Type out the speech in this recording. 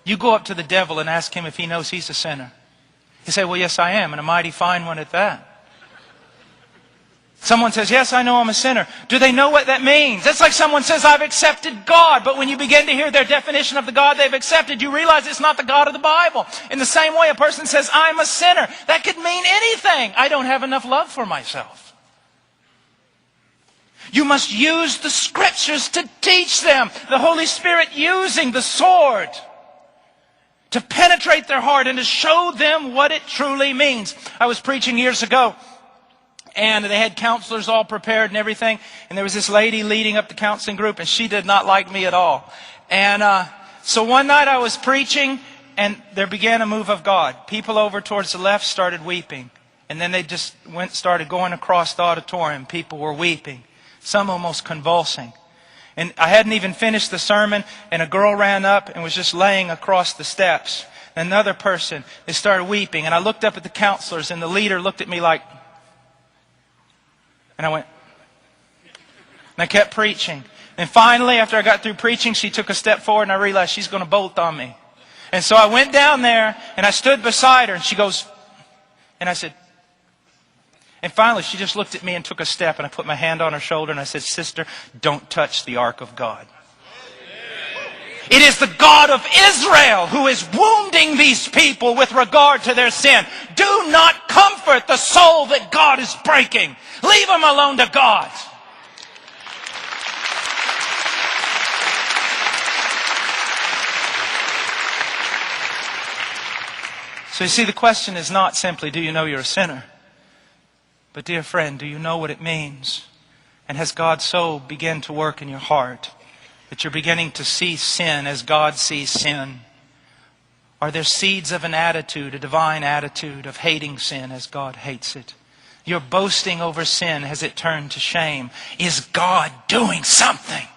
You go up to the devil and ask him if he knows he's a sinner. He say, well, yes, I am, and a mighty fine one at that. Someone says, yes, I know I'm a sinner. Do they know what that means? That's like someone says, I've accepted God. But when you begin to hear their definition of the God they've accepted, you realize it's not the God of the Bible. In the same way, a person says, I'm a sinner. That could mean anything. I don't have enough love for myself. You must use the Scriptures to teach them. The Holy Spirit using the sword to penetrate their heart and to show them what it truly means. I was preaching years ago, and they had counselors all prepared and everything. And there was this lady leading up the counseling group, and she did not like me at all. And so one night I was preaching, and there began a move of God. People over towards the left started weeping. And then they just started going across the auditorium. People were weeping, some almost convulsing. And I hadn't even finished the sermon, and a girl ran up and was just laying across the steps. Another person, they started weeping. And I looked up at the counselors, and the leader looked at me like... And I went, and I kept preaching. And finally, after I got through preaching, she took a step forward, and I realized she's going to bolt on me. And so I went down there, and I stood beside her, and she goes, and I said, and finally she just looked at me and took a step, and I put my hand on her shoulder, and I said, sister, don't touch the ark of God. It is the God of Israel who is wounding these people with regard to their sin. Do not comfort the soul that God is breaking. Leave them alone to God. So you see, the question is not simply, do you know you're a sinner? But dear friend, do you know what it means? And has God so begun to work in your heart that you're beginning to see sin as God sees sin? Are there seeds of an attitude, a divine attitude of hating sin as God hates it? You're boasting over sin. Has it turned to shame? Is God doing something?